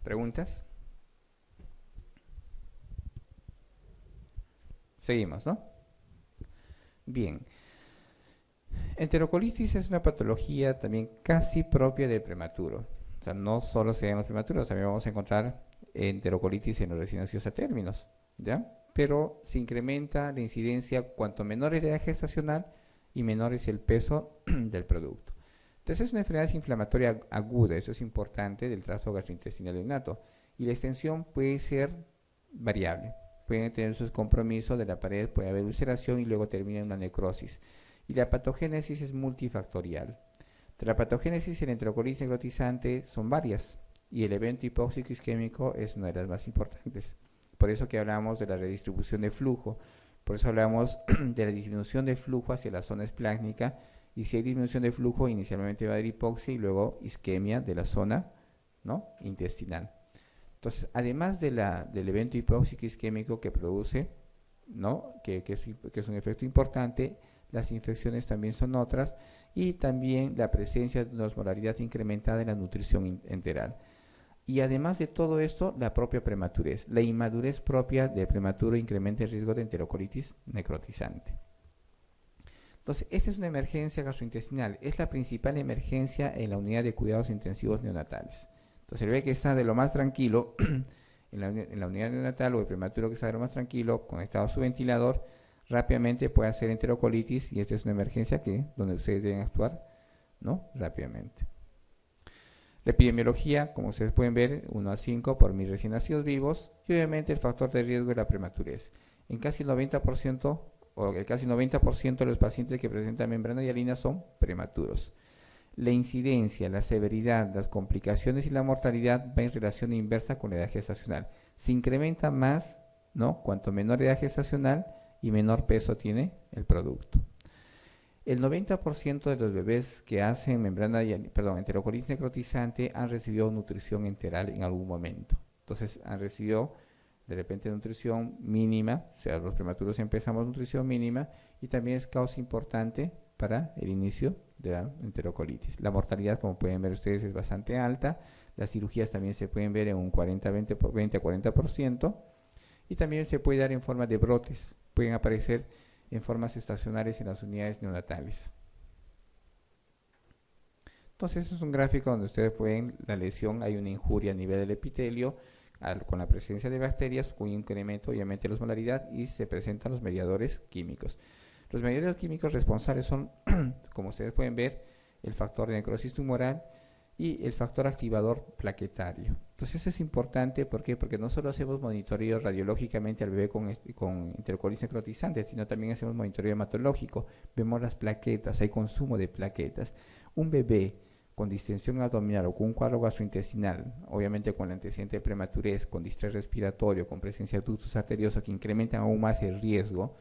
¿Preguntas? Seguimos, ¿no? Bien. Enterocolitis es una patología también casi propia del prematuro. O sea, no solo se da en los prematuros, también vamos a encontrar enterocolitis en los recién nacidos a términos, ¿ya? Pero se incrementa la incidencia cuanto menor es la edad gestacional y menor es el peso del producto. Entonces es una enfermedad inflamatoria aguda, eso es importante, del tracto gastrointestinal neonato. Y la extensión puede ser variable. Pueden tener sus compromisos de la pared, puede haber ulceración y luego termina en una necrosis. Y la patogénesis es multifactorial. De la patogénesis, el enterocolitis necrotizante son varias y el evento hipóxico isquémico es una de las más importantes. Por eso que hablamos de la redistribución de flujo, por eso hablamos de la disminución de flujo hacia la zona esplácnica, y si hay disminución de flujo, inicialmente va a haber hipoxia y luego isquemia de la zona, ¿no?, intestinal. Entonces, además del evento hipóxico isquémico que produce, ¿no?, que es un efecto importante, las infecciones también son otras, y también la presencia de una osmolaridad incrementada en la nutrición enteral. Y además de todo esto, la propia prematurez. La inmadurez propia del prematuro incrementa el riesgo de enterocolitis necrotizante. Entonces, esta es una emergencia gastrointestinal. Es la principal emergencia en la unidad de cuidados intensivos neonatales. Entonces, el bebé que está de lo más tranquilo en la unidad neonatal, o el prematuro que está de lo más tranquilo, conectado a su ventilador, rápidamente puede hacer enterocolitis, y esta es una emergencia donde ustedes deben actuar, ¿no?, rápidamente. La epidemiología, como ustedes pueden ver, 1 a 5 por 1000 recién nacidos vivos, y obviamente el factor de riesgo es la prematurez. En casi el 90% o el casi 90% de los pacientes que presentan membrana hialina son prematuros. La incidencia, la severidad, las complicaciones y la mortalidad va en relación inversa con la edad gestacional. Se incrementa más, ¿no?, cuanto menor edad gestacional y menor peso tiene el producto. El 90% de los bebés que hacen enterocolitis necrotizante han recibido nutrición enteral en algún momento. Entonces han recibido de repente nutrición mínima, o sea, los prematuros empezamos nutrición mínima, y también es causa importante para el inicio de la enterocolitis. La mortalidad, como pueden ver ustedes, es bastante alta. Las cirugías también se pueden ver en un 20 a 40%, y también se puede dar en forma de brotes. Pueden aparecer en formas estacionarias en las unidades neonatales. Entonces, este es un gráfico donde ustedes pueden, la lesión, hay una injuria a nivel del epitelio, con la presencia de bacterias, un incremento obviamente de la osmolaridad, y se presentan los mediadores químicos. Los mediadores químicos responsables son, como ustedes pueden ver, el factor de necrosis tumoral y el factor activador plaquetario. Entonces es importante, ¿por qué? Porque no solo hacemos monitoreo radiológicamente al bebé con enterocolitis necrotizante, sino también hacemos monitoreo hematológico. Vemos las plaquetas, hay consumo de plaquetas. Un bebé con distensión abdominal o con un cuadro gastrointestinal, obviamente con el antecedente de prematurez, con distrés respiratorio, con presencia de ductos arteriosos que incrementan aún más el riesgo,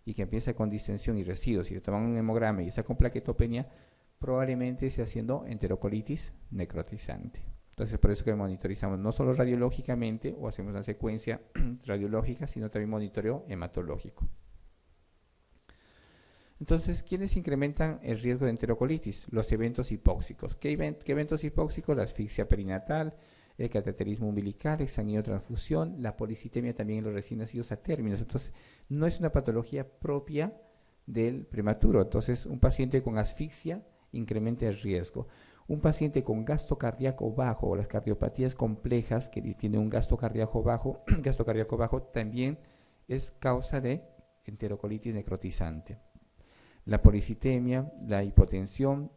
y que empieza con distensión y residuos, y le toman un hemograma y está con plaquetopenia, probablemente esté haciendo enterocolitis necrotizante. Entonces, por eso que monitorizamos no solo radiológicamente o hacemos una secuencia radiológica, sino también monitoreo hematológico. Entonces, ¿quiénes incrementan el riesgo de enterocolitis? Los eventos hipóxicos. ¿Qué eventos hipóxicos? La asfixia perinatal, el cateterismo umbilical, exsanguinotransfusión, la policitemia también en los recién nacidos a términos. Entonces, no es una patología propia del prematuro. Entonces, un paciente con asfixia incrementa el riesgo. Un paciente con gasto cardíaco bajo o las cardiopatías complejas que tiene un gasto cardíaco bajo, también es causa de enterocolitis necrotizante. La policitemia, la hipotensión,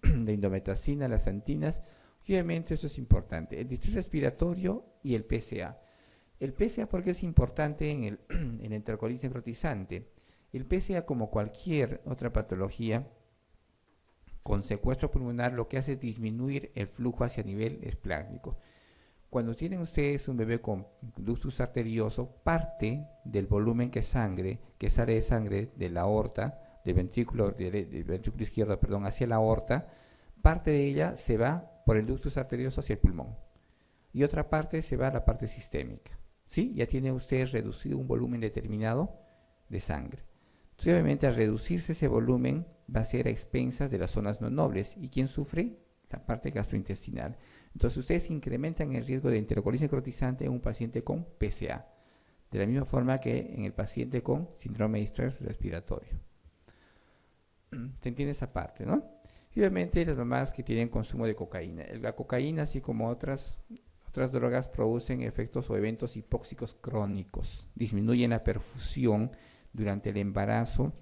la indometacina, las antinas, y obviamente eso es importante. El distrés respiratorio y el PSA. El PSA, ¿por qué es importante en el enterocolitis necrotizante? El PSA, como cualquier otra patología con secuestro pulmonar, lo que hace es disminuir el flujo hacia nivel esplácnico. Cuando tienen ustedes un bebé con ductus arterioso, parte del volumen que sale de sangre de la aorta, del ventrículo izquierdo, hacia la aorta, parte de ella se va por el ductus arterioso hacia el pulmón, y otra parte se va a la parte sistémica. ¿Sí? Ya tiene usted reducido un volumen determinado de sangre. Entonces, obviamente, al reducirse ese volumen, va a ser a expensas de las zonas no nobles. ¿Y quién sufre? La parte gastrointestinal. Entonces ustedes incrementan el riesgo de enterocolitis necrotizante en un paciente con PCA, de la misma forma que en el paciente con síndrome de distrés respiratorio. ¿Se entiende esa parte, no? Y obviamente las mamás que tienen consumo de cocaína. La cocaína, así como otras drogas, producen efectos o eventos hipóxicos crónicos, disminuyen la perfusión durante el embarazo,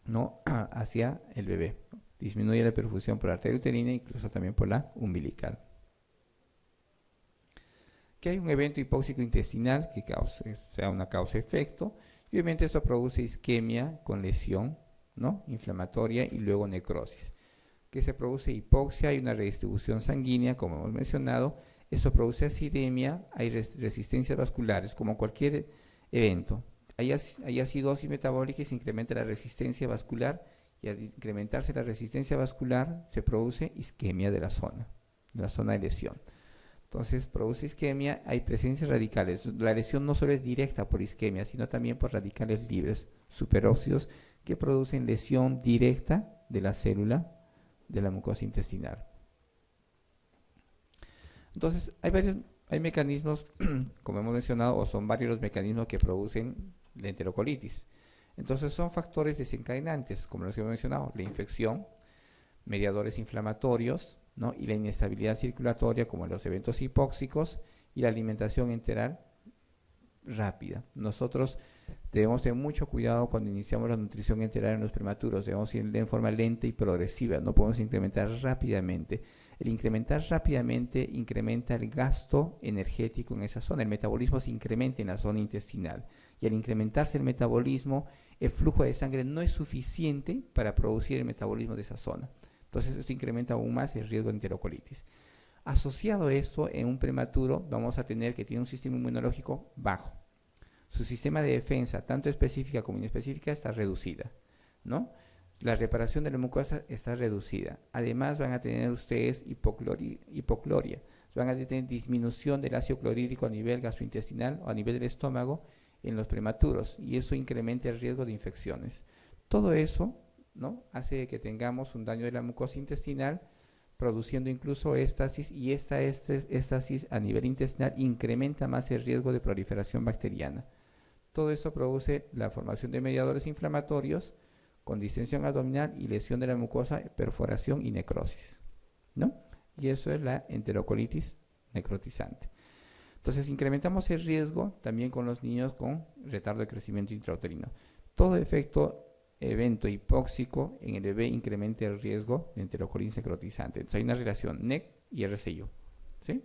¿no? hacia el bebé. Disminuye la perfusión por la arteria uterina e incluso también por la umbilical. Que hay un evento hipóxico intestinal que sea una causa-efecto, y obviamente esto produce isquemia con lesión, ¿no? inflamatoria y luego necrosis. Que se produce hipoxia, hay una redistribución sanguínea, como hemos mencionado, eso produce acidemia, hay resistencias vasculares, como cualquier evento. Hay acidosis metabólica y se incrementa la resistencia vascular, y al incrementarse la resistencia vascular se produce isquemia de la zona de lesión. Entonces produce isquemia, hay presencias radicales. La lesión no solo es directa por isquemia, sino también por radicales libres, superóxidos, que producen lesión directa de la célula de la mucosa intestinal. Entonces hay mecanismos, como hemos mencionado, o son varios los mecanismos que producen la enterocolitis. Entonces son factores desencadenantes, como los que hemos mencionado, la infección, mediadores inflamatorios, ¿no? y la inestabilidad circulatoria, como los eventos hipóxicos, y la alimentación enteral rápida. Nosotros debemos tener mucho cuidado cuando iniciamos la nutrición enteral en los prematuros, debemos ir de forma lenta y progresiva, no podemos incrementar rápidamente. El incrementar rápidamente incrementa el gasto energético en esa zona, el metabolismo se incrementa en la zona intestinal, y al incrementarse el metabolismo, el flujo de sangre no es suficiente para producir el metabolismo de esa zona. Entonces esto incrementa aún más el riesgo de enterocolitis. Asociado a esto, en un prematuro vamos a tener que tiene un sistema inmunológico bajo. Su sistema de defensa, tanto específica como inespecífica, está reducida, ¿no? La reparación de la mucosa está reducida. Además van a tener ustedes hipocloria. Van a tener disminución del ácido clorhídrico a nivel gastrointestinal o a nivel del estómago en los prematuros, y eso incrementa el riesgo de infecciones. Todo eso, ¿no? hace que tengamos un daño de la mucosa intestinal, produciendo incluso éstasis, y esta éstasis a nivel intestinal incrementa más el riesgo de proliferación bacteriana. Todo esto produce la formación de mediadores inflamatorios con distensión abdominal y lesión de la mucosa, perforación y necrosis, ¿no? Y eso es la enterocolitis necrotizante. Entonces incrementamos el riesgo también con los niños con retardo de crecimiento intrauterino. Todo evento hipóxico en el bebé incrementa el riesgo de enterocolitis necrotizante. Entonces hay una relación NEC y RCIO, ¿sí?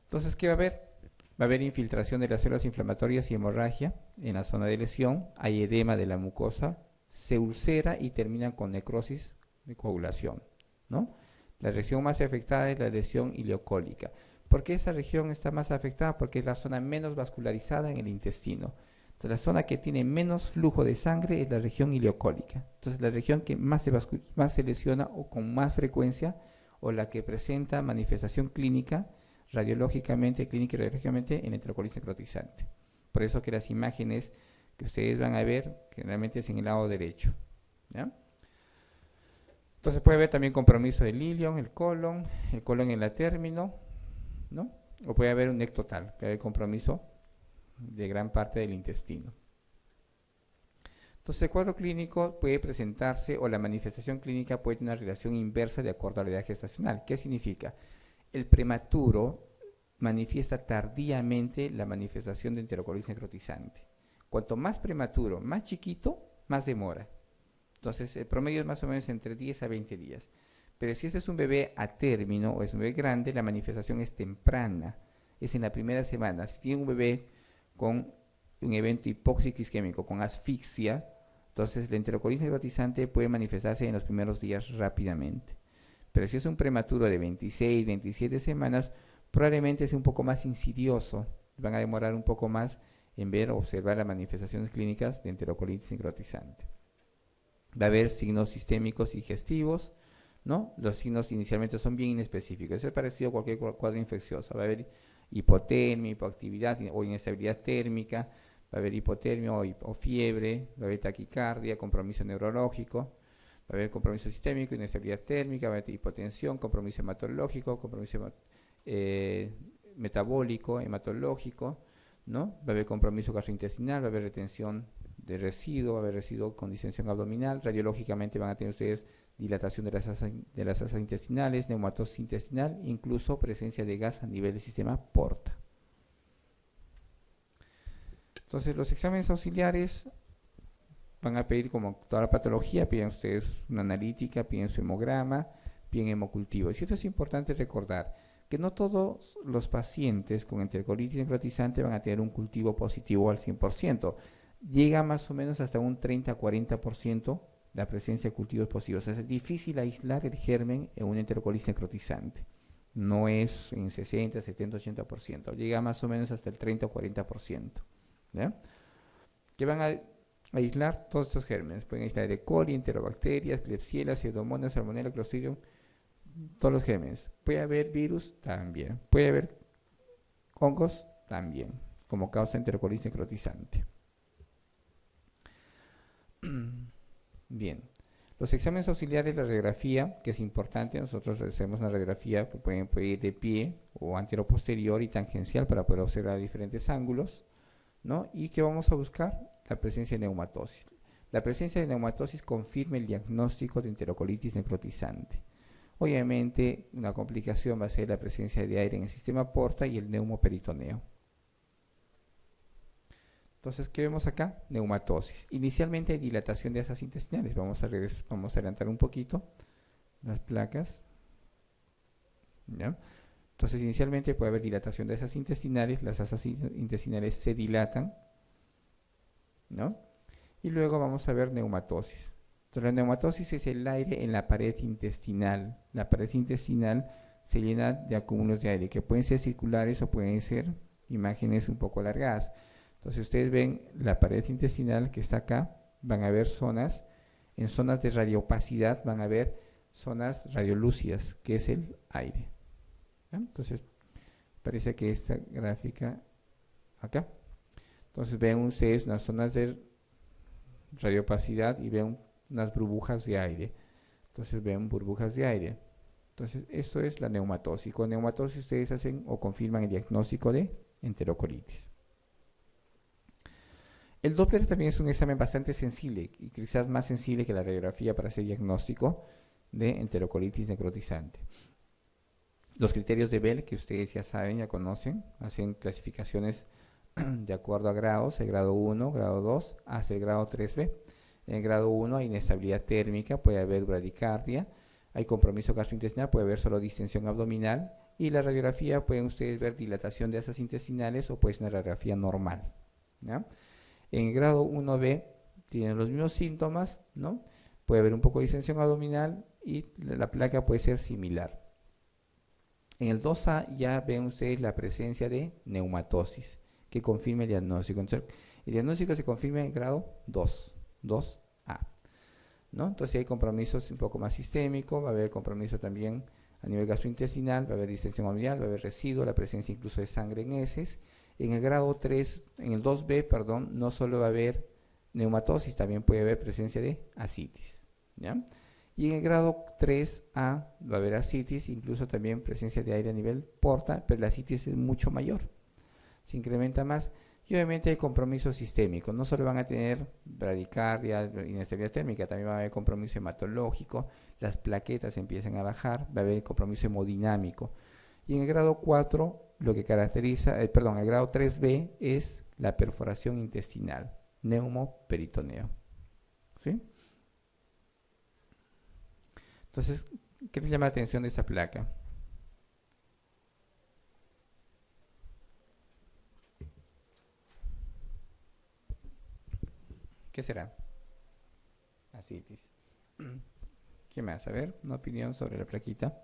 Entonces, ¿qué va a haber? Va a haber infiltración de las células inflamatorias y hemorragia en la zona de lesión, hay edema de la mucosa, se ulcera y termina con necrosis de coagulación, ¿no? La región más afectada es la lesión ileocólica. ¿Por qué esa región está más afectada? Porque es la zona menos vascularizada en el intestino. Entonces, la zona que tiene menos flujo de sangre es la región ileocólica. Entonces, la región que más se lesiona o con más frecuencia, o la que presenta manifestación clínica, radiológicamente, clínica y radiológicamente, en enterocolitis necrotizante. Por eso que las imágenes que ustedes van a ver generalmente es en el lado derecho, ¿ya? Entonces puede haber también compromiso del ilion, el colon en la término, ¿no? O puede haber un NEC total, puede haber compromiso de gran parte del intestino. Entonces el cuadro clínico puede presentarse, o la manifestación clínica puede tener una relación inversa de acuerdo a la edad gestacional. ¿Qué significa? El prematuro manifiesta tardíamente la manifestación de enterocolitis necrotizante. Cuanto más prematuro, más chiquito, más demora. Entonces, el promedio es más o menos entre 10 a 20 días. Pero si ese es un bebé a término o es un bebé grande, la manifestación es temprana, es en la primera semana. Si tiene un bebé con un evento hipóxico isquémico, con asfixia, entonces la enterocolitis necrotizante puede manifestarse en los primeros días rápidamente. Pero si es un prematuro de 26, 27 semanas, probablemente sea un poco más insidioso. Van a demorar un poco más en ver o observar las manifestaciones clínicas de enterocolitis necrotizante. Va a haber signos sistémicos y digestivos, ¿no? Los signos inicialmente son bien inespecíficos. Es parecido a cualquier cuadro infeccioso. Va a haber hipotermia, hipoactividad o inestabilidad térmica, va a haber hipotermia o fiebre, va a haber taquicardia, compromiso neurológico, Va a haber compromiso sistémico, inestabilidad térmica, va a haber hipotensión, compromiso hematológico, compromiso metabólico, hematológico, ¿no? Va a haber compromiso gastrointestinal, va a haber retención de residuo, va a haber residuo con distensión abdominal. Radiológicamente van a tener ustedes dilatación de las asas intestinales, neumatosis intestinal, incluso presencia de gas a nivel del sistema porta. Entonces, los exámenes auxiliares van a pedir, como toda la patología, piden ustedes una analítica, piden su hemograma, piden hemocultivo. Y esto es importante recordar, que no todos los pacientes con enterocolitis necrotizante van a tener un cultivo positivo al 100%. Llega más o menos hasta un 30-40% la presencia de cultivos positivos. O sea, es difícil aislar el germen en una enterocolitis necrotizante. No es en 60, 70, 80%. Llega más o menos hasta el 30 o 40%. ¿Ya? Que van a aislar todos estos gérmenes. Pueden aislar E. coli, enterobacterias, Klebsiella, Pseudomonas, Salmonella, Clostridium, todos los gérmenes. Puede haber virus también. Puede haber hongos también, como causa de enterocolitis necrotizante. Bien. Los exámenes auxiliares, la radiografía, que es importante, nosotros hacemos una radiografía que pueden ir de pie o anteroposterior y tangencial para poder observar diferentes ángulos, ¿no? Y que vamos a buscar la presencia de neumatosis. La presencia de neumatosis confirma el diagnóstico de enterocolitis necrotizante. Obviamente, una complicación va a ser la presencia de aire en el sistema porta y el neumoperitoneo. Entonces, ¿qué vemos acá? Neumatosis. Inicialmente hay dilatación de asas intestinales. Vamos a adelantar un poquito las placas. ¿Ya? Entonces, inicialmente puede haber dilatación de asas intestinales. Las asas intestinales se dilatan, ¿no? Y luego vamos a ver neumatosis. Entonces, la neumatosis es el aire en la pared intestinal. La pared intestinal se llena de acúmulos de aire, que pueden ser circulares o pueden ser imágenes un poco alargadas. Entonces, ustedes ven la pared intestinal que está acá, van a ver zonas, en zonas de radioopacidad van a ver zonas radiolúcidas, que es el aire. ¿Ya? Entonces, parece que esta gráfica acá. Entonces, ven ustedes unas zonas de radioopacidad y ven unas burbujas de aire. Entonces, ven burbujas de aire. Entonces, esto es la neumatosis. Con neumatosis ustedes hacen o confirman el diagnóstico de enterocolitis. El Doppler también es un examen bastante sensible, y quizás más sensible que la radiografía para hacer diagnóstico de enterocolitis necrotizante. Los criterios de Bell, que ustedes ya saben, ya conocen, hacen clasificaciones de acuerdo a grados, el grado 1, grado 2, hasta el grado 3B. En el grado 1 hay inestabilidad térmica, puede haber bradicardia, hay compromiso gastrointestinal, puede haber solo distensión abdominal, y la radiografía pueden ustedes ver dilatación de asas intestinales o puede ser una radiografía normal, ¿ya? En el grado 1B tienen los mismos síntomas, ¿no? Puede haber un poco de distensión abdominal y la placa puede ser similar. En el 2A ya ven ustedes la presencia de neumatosis, que confirma el diagnóstico. Entonces, el diagnóstico se confirma en el grado 2A, ¿no? Entonces hay compromisos un poco más sistémicos, va a haber compromiso también a nivel gastrointestinal, va a haber distensión abdominal, va a haber residuo, la presencia incluso de sangre en heces. En el grado 3, en el 2B, perdón, no solo va a haber neumatosis, también puede haber presencia de ascitis, ¿ya? Y en el grado 3A va a haber ascitis, incluso también presencia de aire a nivel porta, pero la ascitis es mucho mayor, se incrementa más. Y obviamente hay compromiso sistémico, no solo van a tener bradicardia, inestabilidad térmica, también va a haber compromiso hematológico, las plaquetas empiezan a bajar, va a haber compromiso hemodinámico. Y en el grado 4, lo que caracteriza, el grado 3B es la perforación intestinal, neumoperitoneo. ¿Sí? Entonces, ¿qué les llama la atención de esta placa? ¿Qué será? Ascitis. ¿Qué más? A ver, una opinión sobre la plaquita.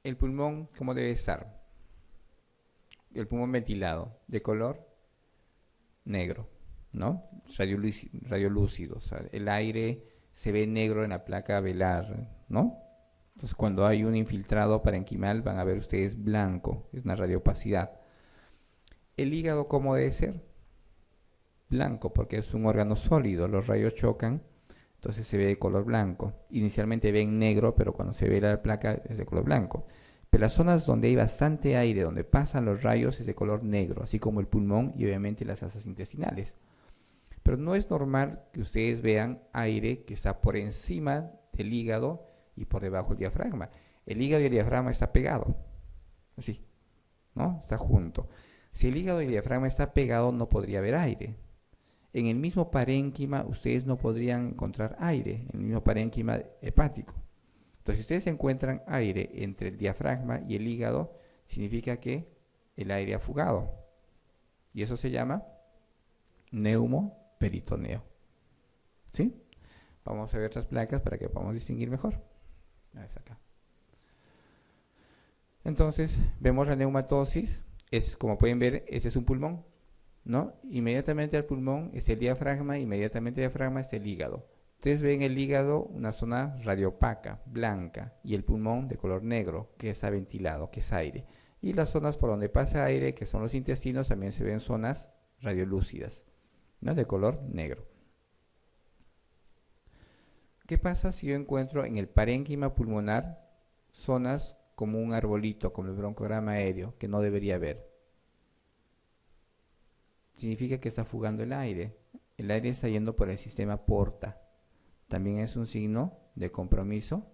El pulmón, ¿cómo debe estar? El pulmón ventilado, de color negro, ¿no? Radiolúcido, o sea, el aire se ve negro en la placa velar, ¿no? Entonces, cuando hay un infiltrado parenquimal, van a ver ustedes blanco, es una radiopacidad. El hígado, ¿cómo debe ser? Blanco, porque es un órgano sólido, los rayos chocan, entonces se ve de color blanco. Inicialmente ven negro, pero cuando se ve la placa es de color blanco. Pero las zonas donde hay bastante aire, donde pasan los rayos, es de color negro, así como el pulmón y obviamente las asas intestinales. Pero no es normal que ustedes vean aire que está por encima del hígado y por debajo del diafragma. El hígado y el diafragma está pegado, así, ¿no? Está junto. Si el hígado y el diafragma está pegado, no podría haber aire. En el mismo parénquima ustedes no podrían encontrar aire, en el mismo parénquima hepático. Entonces, si ustedes encuentran aire entre el diafragma y el hígado, significa que el aire ha fugado. Y eso se llama neumoperitoneo. ¿Sí? Vamos a ver otras placas para que podamos distinguir mejor. Acá. Entonces, vemos la neumatosis. Como pueden ver, ese es un pulmón, ¿no? Inmediatamente al pulmón está el diafragma, inmediatamente al diafragma está el hígado. Ustedes ven el hígado, una zona radiopaca, blanca, y el pulmón de color negro, que está ventilado, que es aire. Y las zonas por donde pasa aire, que son los intestinos, también se ven zonas radiolúcidas, ¿no? De color negro. ¿Qué pasa si yo encuentro en el parénquima pulmonar zonas como un arbolito, como el broncograma aéreo, que no debería haber? Significa que está fugando el aire. El aire está yendo por el sistema porta. También es un signo de compromiso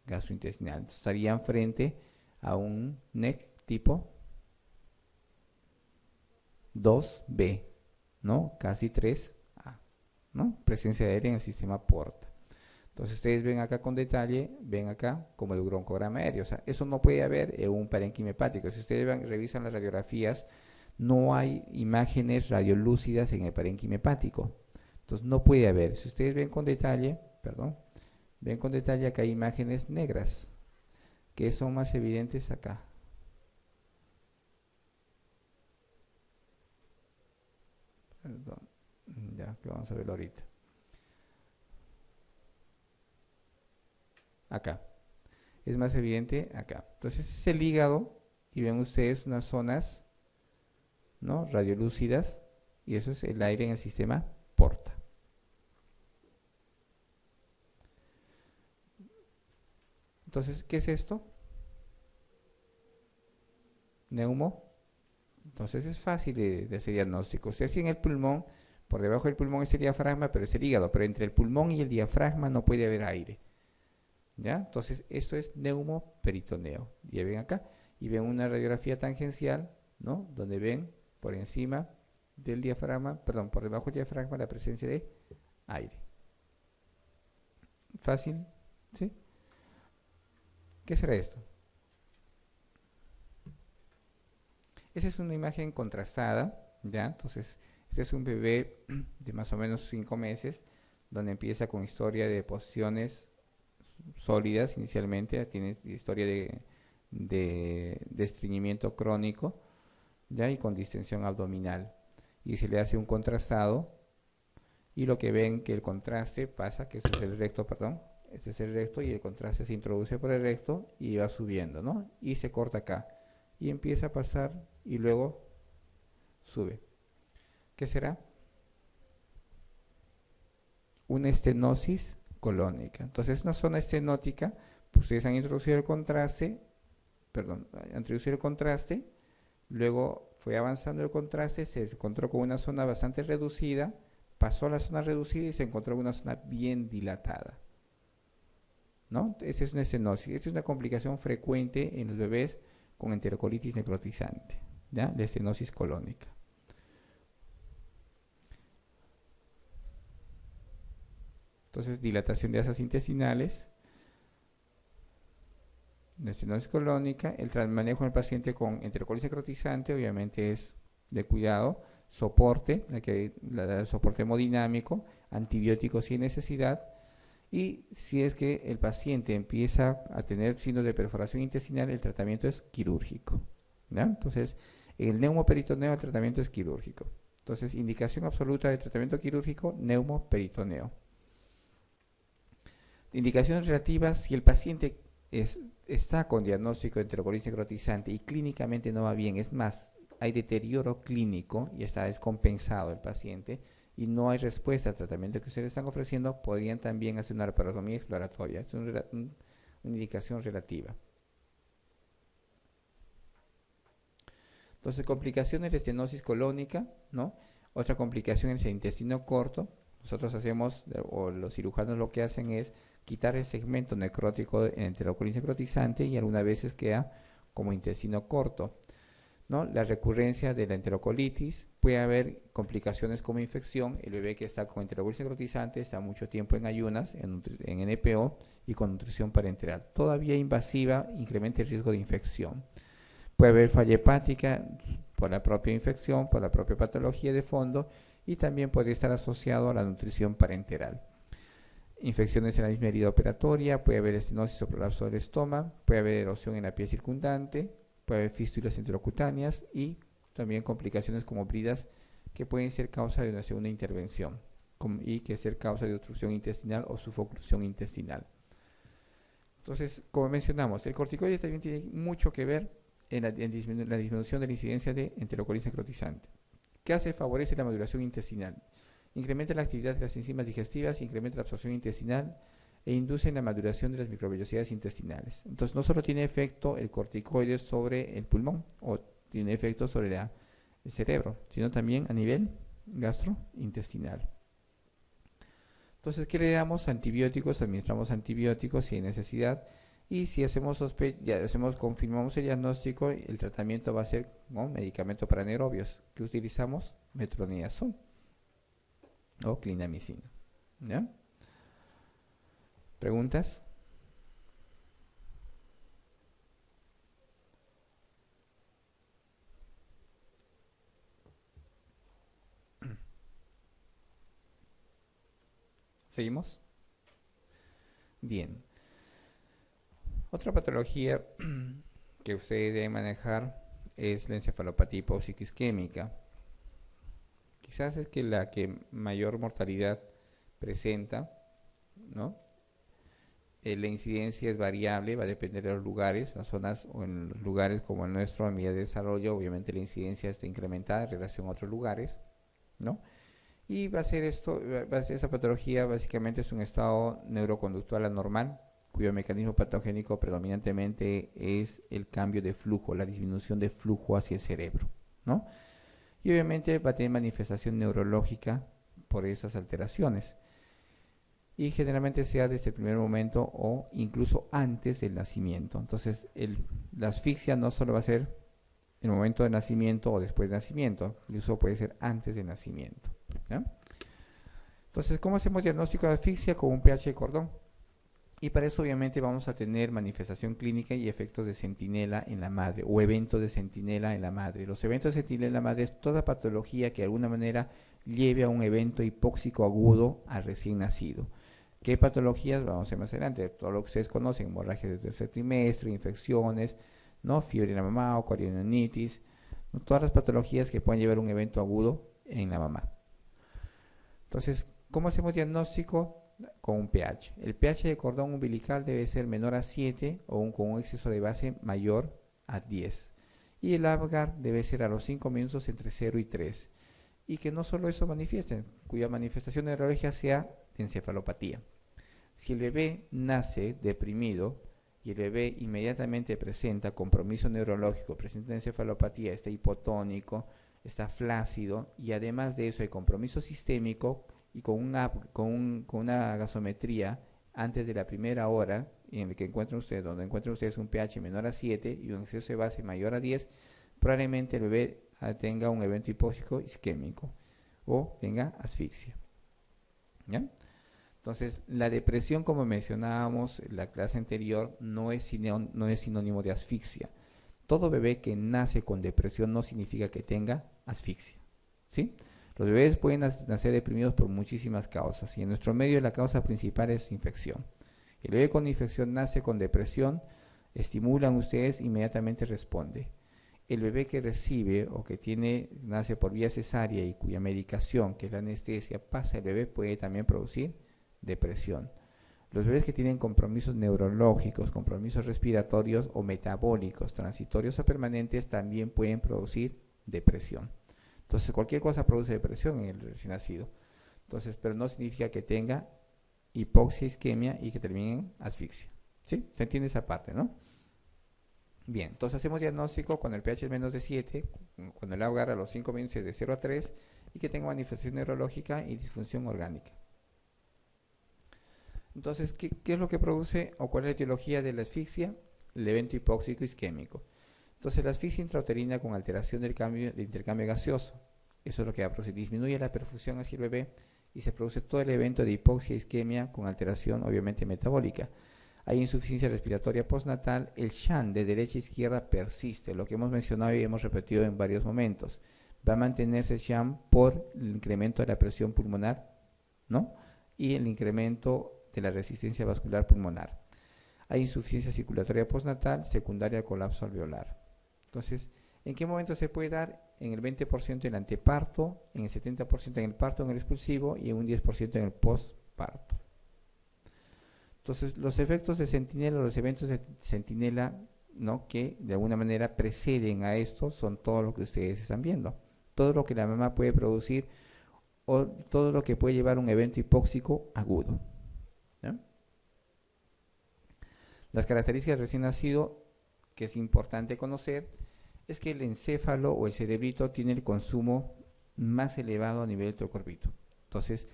gastrointestinal. Estarían frente a un NEC tipo 2B, ¿no? Casi 3A, ¿no? Presencia de aire en el sistema porta. Entonces ustedes ven acá con detalle, ven acá como el broncograma aéreo. O sea, eso no puede haber en un parénquima hepático. Si ustedes revisan las radiografías, no hay imágenes radiolúcidas en el parénquima hepático. Entonces no puede haber. Si ustedes ven con detalle, ven con detalle acá hay imágenes negras, que son más evidentes acá. Perdón, ya que vamos a verlo ahorita. Acá. Es más evidente acá. Entonces es el hígado y ven ustedes unas zonas, ¿no? Radiolúcidas, y eso es el aire en el sistema porta. Entonces, ¿qué es esto? Neumo. Entonces es fácil de hacer diagnóstico. Usted tiene el pulmón, por debajo del pulmón es el diafragma, pero es el hígado, pero entre el pulmón y el diafragma no puede haber aire. ¿Ya? Entonces esto es neumoperitoneo. Ya ven acá, y ven una radiografía tangencial, ¿no? Donde ven por encima del diafragma, perdón, por debajo del diafragma la presencia de aire. ¿Fácil? ¿Sí? ¿Qué será esto? Esa es una imagen contrastada, ¿ya? Entonces, este es un bebé de más o menos 5 meses, donde empieza con historia de posiciones sólidas inicialmente, tiene historia de estreñimiento crónico, ¿ya? Y con distensión abdominal. Y se le hace un contrastado, y lo que ven que el contraste pasa, que este es el recto, perdón, este es el recto, y el contraste se introduce por el recto y va subiendo, ¿no? Y se corta acá, y empieza a pasar, y luego sube. ¿Qué será? Una estenosis colónica. Entonces, una zona estenótica, pues ustedes han introducido el contraste, luego fue avanzando el contraste, se encontró con una zona bastante reducida, pasó a la zona reducida y se encontró con una zona bien dilatada, ¿no? Esa es una estenosis. Esta es una complicación frecuente en los bebés con enterocolitis necrotizante, ¿ya? La estenosis colónica. Entonces, dilatación de asas intestinales, la estenosis colónica, el manejo del paciente con enterocolitis necrotizante, obviamente es de cuidado, soporte, el soporte hemodinámico, antibióticos sin necesidad, y si es que el paciente empieza a tener signos de perforación intestinal, el tratamiento es quirúrgico, ¿ya? Entonces, en el neumoperitoneo el tratamiento es quirúrgico. Entonces, indicación absoluta de tratamiento quirúrgico, neumoperitoneo. Indicaciones relativas, si el paciente está con diagnóstico de enterocolitis necrotizante y clínicamente no va bien, es más, hay deterioro clínico y está descompensado el paciente y no hay respuesta al tratamiento que ustedes están ofreciendo, podrían también hacer una laparoscopia exploratoria. Es una indicación relativa. Entonces, complicaciones de estenosis colónica, ¿no? Otra complicación es el intestino corto. Nosotros hacemos, o los cirujanos lo que hacen es quitar el segmento necrótico en enterocolitis necrotizante y algunas veces queda como intestino corto, ¿no? La recurrencia de la enterocolitis, puede haber complicaciones como infección. El bebé que está con enterocolitis necrotizante está mucho tiempo en ayunas, en NPO y con nutrición parenteral. Todavía invasiva, incrementa el riesgo de infección. Puede haber falla hepática por la propia infección, por la propia patología de fondo y también puede estar asociado a la nutrición parenteral. Infecciones en la misma herida operatoria, puede haber estenosis o prolapso del estómago, puede haber erosión en la piel circundante, puede haber fístulas enterocutáneas y también complicaciones como bridas que pueden ser causa de una segunda intervención y que ser causa de obstrucción intestinal o sufoclusión intestinal. Entonces, como mencionamos, el corticoide también tiene mucho que ver en la disminución de la incidencia de enterocolitis necrotizante. ¿Qué hace? Favorece la maduración intestinal, incrementa la actividad de las enzimas digestivas, incrementa la absorción intestinal e induce la maduración de las microvellosidades intestinales. Entonces, no solo tiene efecto el corticoide sobre el pulmón o tiene efecto sobre el cerebro, sino también a nivel gastrointestinal. Entonces, ¿qué le damos? Antibióticos, administramos antibióticos si hay necesidad. Y si confirmamos el diagnóstico, el tratamiento va a ser medicamento para anaerobios. ¿Qué utilizamos? Metronidazol o clindamicina. ¿Ya? ¿Preguntas? ¿Seguimos? Bien. Otra patología que ustedes deben manejar es la encefalopatía hipóxico isquémica. Quizás es que la que mayor mortalidad presenta, ¿no? La incidencia es variable, va a depender de los lugares, en las zonas o en los lugares como el nuestro, en vía de desarrollo, obviamente la incidencia está incrementada en relación a otros lugares, ¿no? Y esa patología básicamente es un estado neuroconductual anormal, cuyo mecanismo patogénico predominantemente es el cambio de flujo, la disminución de flujo hacia el cerebro, ¿no? Y obviamente va a tener manifestación neurológica por esas alteraciones. Y generalmente sea desde el primer momento o incluso antes del nacimiento. Entonces, la asfixia no solo va a ser en el momento del nacimiento o después del nacimiento, incluso puede ser antes del nacimiento, ¿ya? Entonces, ¿cómo hacemos diagnóstico de asfixia? Con un pH de cordón. Y para eso obviamente vamos a tener manifestación clínica y efectos de centinela en la madre o eventos de centinela en la madre. Los eventos de centinela en la madre es toda patología que de alguna manera lleve a un evento hipóxico agudo al recién nacido. ¿Qué patologías? Vamos a ver más adelante. Todo lo que ustedes conocen, hemorragias del tercer trimestre, infecciones, ¿no? Fiebre en la mamá o corionitis, ¿no? Todas las patologías que puedan llevar a un evento agudo en la mamá. Entonces, ¿cómo hacemos diagnóstico? Con un pH. El pH de cordón umbilical debe ser menor a 7 o con un exceso de base mayor a 10. Y el Apgar debe ser a los 5 minutos entre 0 y 3. Y que no solo eso manifieste, cuya manifestación neurológica sea encefalopatía. Si el bebé nace deprimido y el bebé inmediatamente presenta compromiso neurológico, presenta encefalopatía, está hipotónico, está flácido y además de eso hay compromiso sistémico, y con una gasometría antes de la primera hora en el que donde encuentran ustedes un pH menor a 7 y un exceso de base mayor a 10, probablemente el bebé tenga un evento hipóxico isquémico o tenga asfixia. ¿Ya? Entonces, la depresión, como mencionábamos en la clase anterior, no es sinónimo de asfixia. Todo bebé que nace con depresión no significa que tenga asfixia, ¿sí? Los bebés pueden nacer deprimidos por muchísimas causas y en nuestro medio la causa principal es infección. El bebé con infección nace con depresión, estimulan ustedes, inmediatamente responde. El bebé que recibe o que nace por vía cesárea y cuya medicación, que es la anestesia, pasa el bebé, puede también producir depresión. Los bebés que tienen compromisos neurológicos, compromisos respiratorios o metabólicos, transitorios o permanentes, también pueden producir depresión. Entonces, cualquier cosa produce depresión en el recién nacido. Entonces, pero no significa que tenga hipoxia, isquemia y que termine en asfixia. ¿Sí? ¿Se entiende esa parte, no? Bien, entonces hacemos diagnóstico cuando el pH es menos de 7, cuando el agua a los 5 minutos es de 0 a 3 y que tenga manifestación neurológica y disfunción orgánica. Entonces, ¿qué es lo que produce o cuál es la etiología de la asfixia? El evento hipóxico isquémico. Entonces, la asfixia intrauterina con alteración del intercambio gaseoso, eso es lo que va a producir, disminuye la perfusión hacia el bebé y se produce todo el evento de hipoxia e isquemia con alteración obviamente metabólica. Hay insuficiencia respiratoria postnatal, el shunt de derecha a izquierda persiste, lo que hemos mencionado y hemos repetido en varios momentos. Va a mantenerse el shunt por el incremento de la presión pulmonar, ¿no? Y el incremento de la resistencia vascular pulmonar. Hay insuficiencia circulatoria postnatal secundaria al colapso alveolar. Entonces, ¿en qué momento se puede dar? En el 20% en el anteparto, en el 70% en el parto, en el expulsivo y en un 10% en el postparto. Entonces, los efectos de centinela, los eventos de centinela, ¿no?, que de alguna manera preceden a esto, son todo lo que ustedes están viendo. Todo lo que la mamá puede producir o todo lo que puede llevar a un evento hipóxico agudo, ¿no? Las características del recién nacido, que es importante conocer, es que el encéfalo o el cerebrito tiene el consumo más elevado a nivel del trocorbito. Entonces,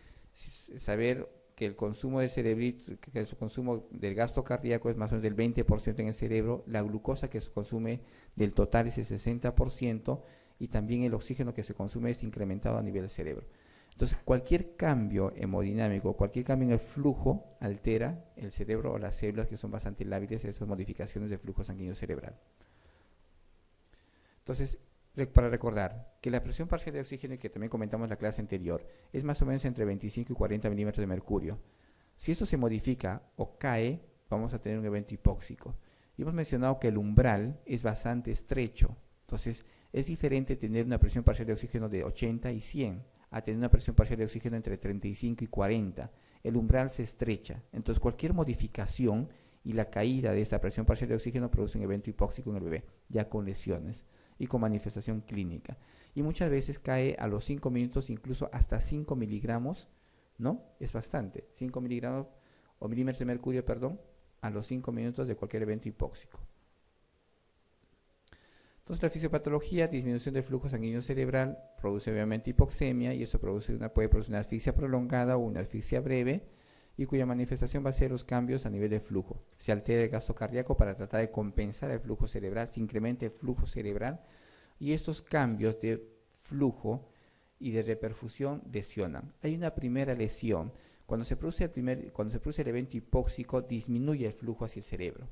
saber que el consumo del cerebrito, que el consumo del gasto cardíaco es más o menos del 20% en el cerebro, la glucosa que se consume del total es el 60% y también el oxígeno que se consume es incrementado a nivel del cerebro. Entonces, cualquier cambio hemodinámico, cualquier cambio en el flujo altera el cerebro o las células que son bastante lábiles a esas modificaciones del flujo sanguíneo cerebral. Entonces, para recordar que la presión parcial de oxígeno, que también comentamos en la clase anterior, es más o menos entre 25 y 40 milímetros de mercurio. Si esto se modifica o cae, vamos a tener un evento hipóxico. Y hemos mencionado que el umbral es bastante estrecho. Entonces, es diferente tener una presión parcial de oxígeno de 80 y 100 a tener una presión parcial de oxígeno entre 35 y 40. El umbral se estrecha. Entonces, cualquier modificación y la caída de esta presión parcial de oxígeno produce un evento hipóxico en el bebé, ya con lesiones y con manifestación clínica. Y muchas veces cae a los 5 minutos, incluso hasta 5 miligramos, ¿no? Es bastante. 5 miligramos o milímetros de mercurio, perdón, a los 5 minutos de cualquier evento hipóxico. Entonces, la fisiopatología, disminución del flujo sanguíneo cerebral, produce obviamente hipoxemia y eso puede producir una asfixia prolongada o una asfixia breve y cuya manifestación va a ser los cambios a nivel de flujo. Se altera el gasto cardíaco para tratar de compensar el flujo cerebral, se incrementa el flujo cerebral y estos cambios de flujo y de reperfusión lesionan. Hay una primera lesión. Cuando se produce el evento hipóxico, disminuye el flujo hacia el cerebro.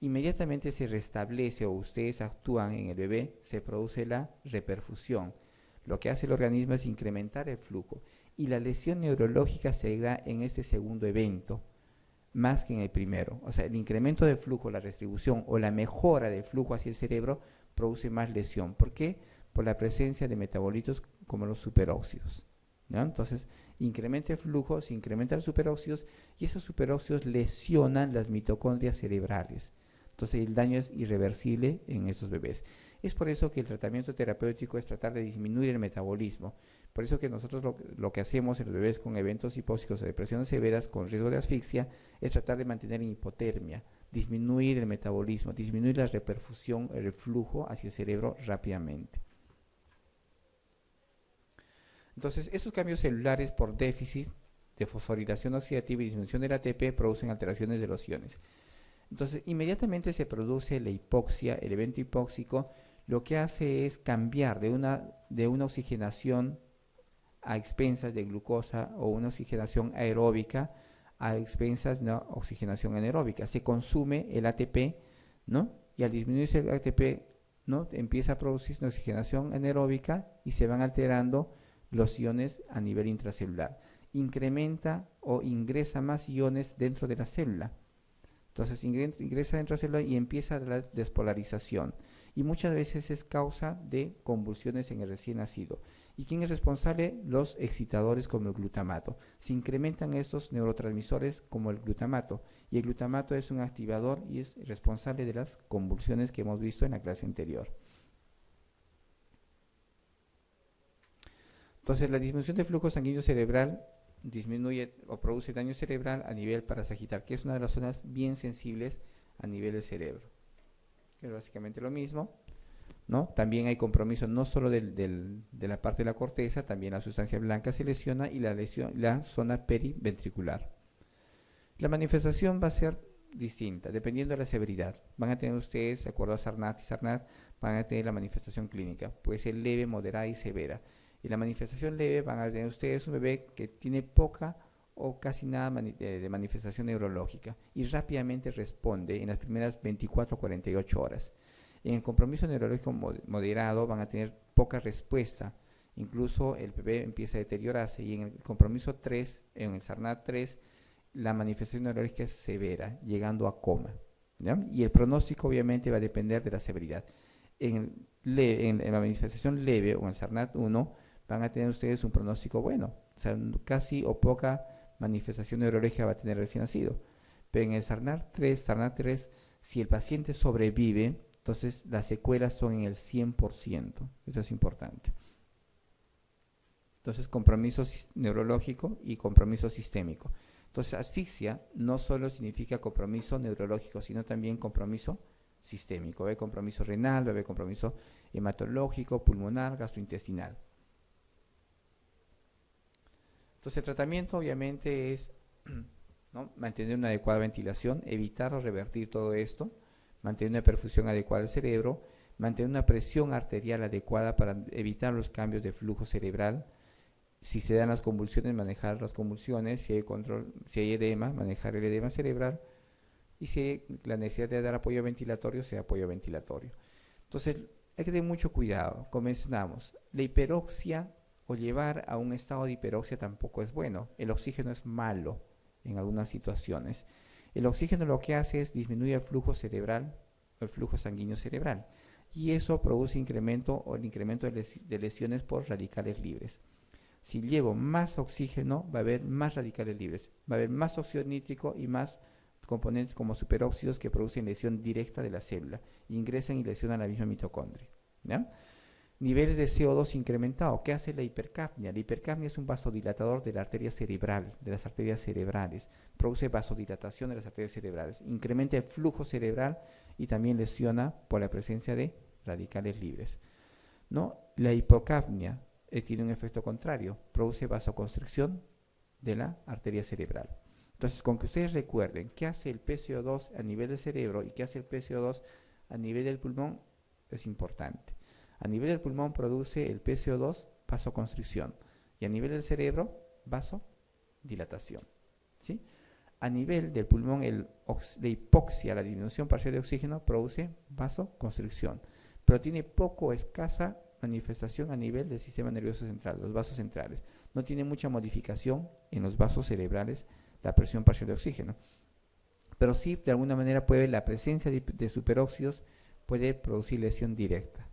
Inmediatamente se restablece o ustedes actúan en el bebé, se produce la reperfusión. Lo que hace el organismo es incrementar el flujo y la lesión neurológica se da en este segundo evento más que en el primero. O sea, el incremento del flujo, la redistribución o la mejora del flujo hacia el cerebro produce más lesión. ¿Por qué? Por la presencia de metabolitos como los superóxidos, ¿no? Entonces, incrementa el flujo, se incrementan los superóxidos y esos superóxidos lesionan las mitocondrias cerebrales. Entonces, el daño es irreversible en estos bebés. Es por eso que el tratamiento terapéutico es tratar de disminuir el metabolismo. Por eso que nosotros lo que hacemos en los bebés con eventos hipóxicos o depresiones severas con riesgo de asfixia es tratar de mantener en hipotermia, disminuir el metabolismo, disminuir la reperfusión, el flujo hacia el cerebro rápidamente. Entonces, esos cambios celulares por déficit de fosforilación oxidativa y disminución del ATP producen alteraciones de los iones. Entonces, inmediatamente se produce la hipoxia, el evento hipóxico, lo que hace es cambiar de una oxigenación a expensas de glucosa o una oxigenación aeróbica a expensas de una oxigenación anaeróbica. Se consume el ATP, ¿no? Y al disminuirse el ATP, ¿no?, empieza a producirse una oxigenación anaeróbica y se van alterando los iones a nivel intracelular. Incrementa o ingresa más iones dentro de la célula. Entonces ingresa dentro de la célula y empieza la despolarización. y muchas veces es causa de convulsiones en el recién nacido. ¿Y quién es responsable? Los excitadores como el glutamato. Se incrementan estos neurotransmisores como el glutamato, y el glutamato es un activador y es responsable de las convulsiones que hemos visto en la clase anterior. Entonces, la disminución de flujo sanguíneo cerebral disminuye o produce daño cerebral a nivel parasagital, que es una de las zonas bien sensibles a nivel del cerebro. Es básicamente lo mismo, ¿no? También hay compromiso no solo de la parte de la corteza, también la sustancia blanca se lesiona y la zona periventricular. La manifestación va a ser distinta, dependiendo de la severidad. Van a tener ustedes, de acuerdo a Sarnat y Sarnat, van a tener la manifestación clínica. Puede ser leve, moderada y severa. Y la manifestación leve van a tener ustedes un bebé que tiene poca o casi nada de manifestación neurológica y rápidamente responde en las primeras 24 o 48 horas. En el compromiso neurológico moderado van a tener poca respuesta, incluso el bebé empieza a deteriorarse, y en el compromiso 3, en el Sarnat 3, la manifestación neurológica es severa, llegando a coma, ¿ya? Y el pronóstico obviamente va a depender de la severidad. En la manifestación leve o en el Sarnat 1 van a tener ustedes un pronóstico bueno, o sea, casi o poca manifestación neurológica va a tener recién nacido. Pero en el Sarnat 3, si el paciente sobrevive, entonces las secuelas son en el 100%. Eso es importante. Entonces, compromiso neurológico y compromiso sistémico. Entonces, asfixia no solo significa compromiso neurológico, sino también compromiso sistémico. Va a haber compromiso renal, va a haber compromiso hematológico, pulmonar, gastrointestinal. Entonces, el tratamiento obviamente es, ¿no?, mantener una adecuada ventilación, evitar o revertir todo esto, mantener una perfusión adecuada al cerebro, mantener una presión arterial adecuada para evitar los cambios de flujo cerebral. Si se dan las convulsiones, manejar las convulsiones. Si hay control, si hay edema, manejar el edema cerebral. Y si hay la necesidad de dar apoyo ventilatorio, sea apoyo ventilatorio. Entonces, hay que tener mucho cuidado. Como mencionamos, la hiperoxia o llevar a un estado de hiperoxia tampoco es bueno. El oxígeno es malo en algunas situaciones. El oxígeno lo que hace es disminuir el flujo cerebral, el flujo sanguíneo cerebral, y eso produce incremento de lesiones por radicales libres. Si llevo más oxígeno, va a haber más radicales libres, va a haber más óxido nítrico y más componentes como superóxidos que producen lesión directa de la célula, ingresan y lesionan la misma mitocondria, ¿ya? Niveles de CO2 incrementado. ¿Qué hace la hipercapnia? La hipercapnia es un vasodilatador de la arteria cerebral, de las arterias cerebrales. Produce vasodilatación de las arterias cerebrales. Incrementa el flujo cerebral y también lesiona por la presencia de radicales libres, ¿no? La hipocapnia tiene un efecto contrario. Produce vasoconstricción de la arteria cerebral. Entonces, con que ustedes recuerden qué hace el PCO2 a nivel del cerebro y qué hace el PCO2 a nivel del pulmón, es importante. A nivel del pulmón produce el PCO2 vasoconstricción y a nivel del cerebro vasodilatación, ¿sí? A nivel del pulmón la hipoxia, la disminución parcial de oxígeno, produce vasoconstricción, pero tiene poco o escasa manifestación a nivel del sistema nervioso central, los vasos centrales. No tiene mucha modificación en los vasos cerebrales la presión parcial de oxígeno, pero sí de alguna manera la presencia de superóxidos puede producir lesión directa.